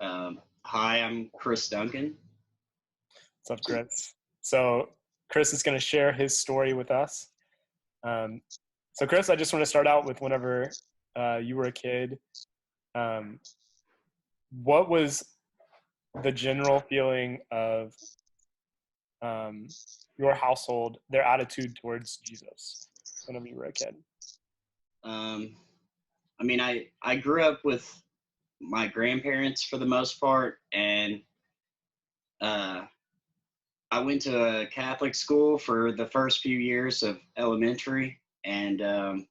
Hi, I'm Chris Duncan. What's up, Chris? So Chris is going to share his story with us. So Chris, I just want to start out with whenever you were a kid, um, what was the general feeling of your household, their attitude towards Jesus whenever you were a kid? Um, I grew up with my grandparents for the most part, and uh, I went to a Catholic school for the first few years of elementary, and I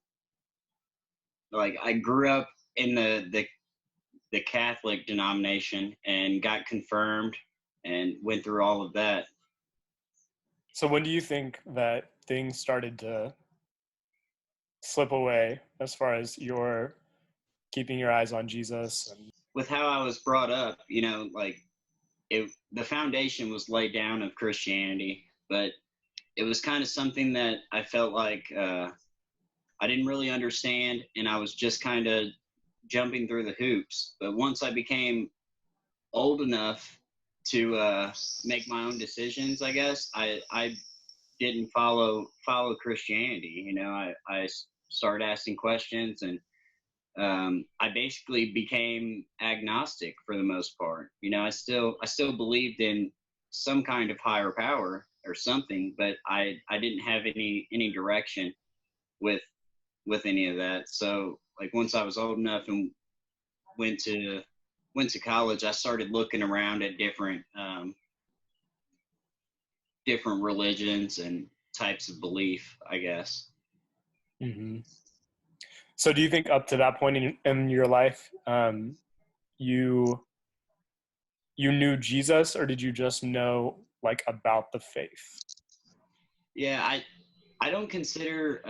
grew up in the Catholic denomination and got confirmed and went through all of that. So when do you think that things started to slip away as far as your keeping your eyes on Jesus? With how I was brought up, the foundation was laid down of Christianity, but it was kind of something that I felt like I didn't really understand, and I was just kind of jumping through the hoops. But once I became old enough to make my own decisions, I guess I didn't follow Christianity. I started asking questions, and I basically became agnostic for the most part. I still believed in some kind of higher power or something, but I didn't have any direction with any of that. So like once I was old enough and went to college, I started looking around at different religions and types of belief, I guess. Mm-hmm. So do you think up to that point in your life, you knew Jesus, or did you just know like about the faith? Yeah, I don't consider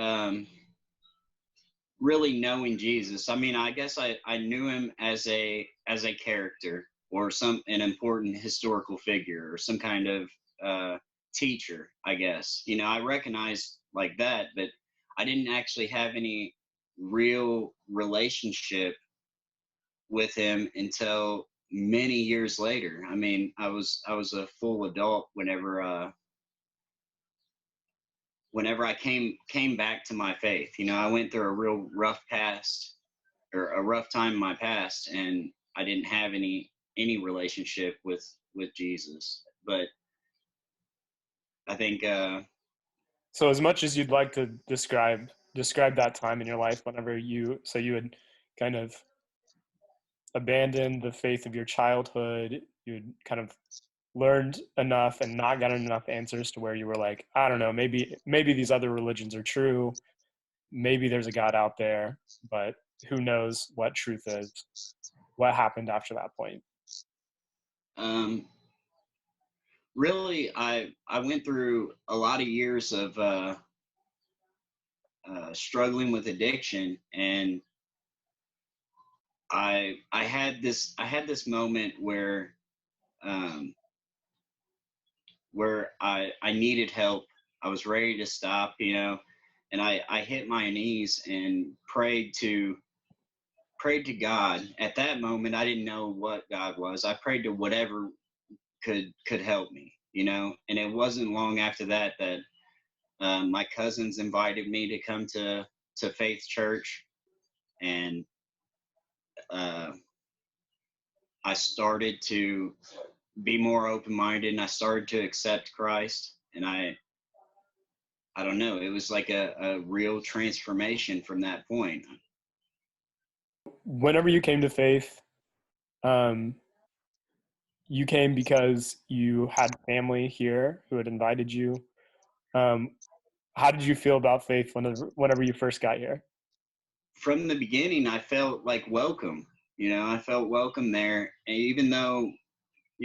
really knowing Jesus. I mean, I guess I knew him as a character or an important historical figure or some kind of teacher, I guess. I recognized like that, but I didn't actually have any real relationship with him until many years later. I mean, I was a full adult whenever I came back to my faith. I went through a real rough past or a rough time in my past, and I didn't have any relationship with Jesus. But I think So as much as you'd like to describe that time in your life whenever you had kind of abandoned the faith of your childhood, you'd kind of learned enough and not gotten enough answers to where you were like, I don't know, maybe these other religions are true, maybe there's a God out there, but who knows what truth is. What happened after that point? um, really I went through a lot of years of struggling with addiction, and I had this moment um, where I needed help. I was ready to stop, and I hit my knees and prayed to God. At that moment, I didn't know what God was. I prayed to whatever could help me, and it wasn't long after that my cousins invited me to come to Faith Church, and uh, I started to be more open-minded, and I started to accept Christ, and I don't know, it was like a real transformation from that point. Whenever you came to faith, um, you came because you had family here who had invited you. Um, how did you feel about faith whenever you first got here? From the beginning, I felt like welcome. I felt welcome there, and even though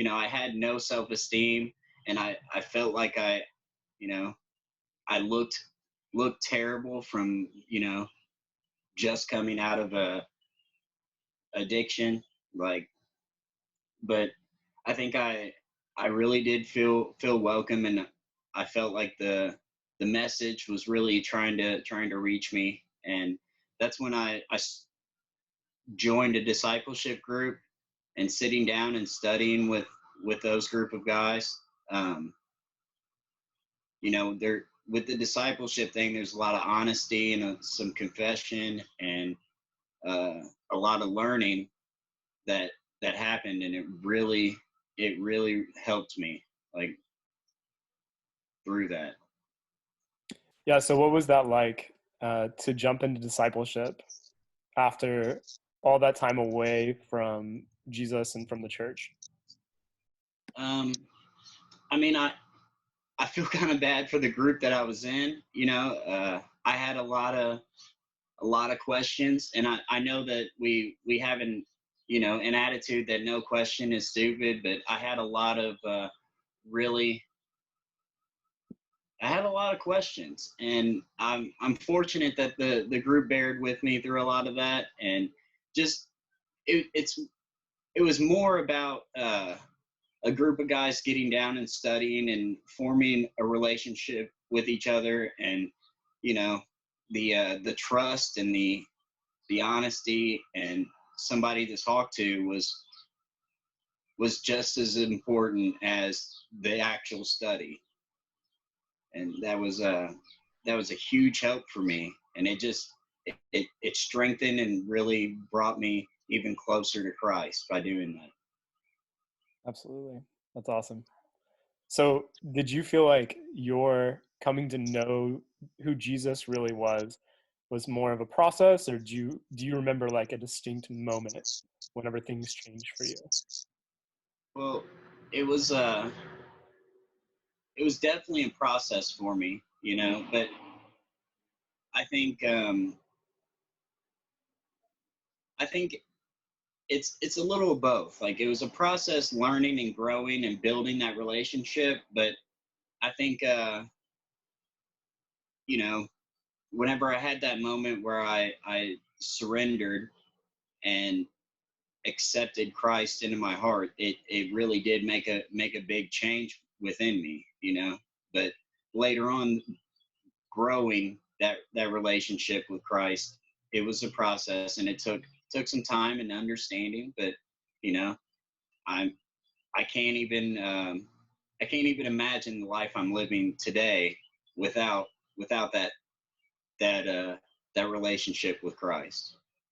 I had no self-esteem, and I felt like you know I looked terrible from just coming out of a addiction, like, but I think I really did feel welcome, and I felt like the message was really trying to reach me, and that's when I joined a discipleship group, and sitting down and studying with those group of guys. um, there with the discipleship thing, there's a lot of honesty and some confession and uh, a lot of learning that happened, and it really helped me, like, through that. Yeah. So what was that like to jump into discipleship after all that time away from Jesus and from the church? um, I mean, I feel kind of bad for the group that I was in. I had a lot of questions, and I know that we have an attitude that no question is stupid, but I had a lot of really I had a lot of questions, and I'm fortunate that the group bared with me through a lot of that, and just it was more about a group of guys getting down and studying and forming a relationship with each other, and you know the trust and the honesty and somebody to talk to was just as important as the actual study, and that was a huge help for me, and it strengthened and really brought me even closer to Christ by doing that. Absolutely. That's awesome. So did you feel like your coming to know who Jesus really was more of a process, or do you remember like a distinct moment whenever things changed for you? Well, it was uh it was definitely a process for me, but I think I think it's a little of both. Like, it was a process, learning and growing and building that relationship, but I think you know whenever I had that moment where I surrendered and accepted Christ into my heart, it really did make a big change within me, But later on, growing that relationship with Christ, it was a process, and it took some time and understanding. But you know, I'm I can't even I can't even imagine the life I'm living today without that that uh, that relationship with Christ.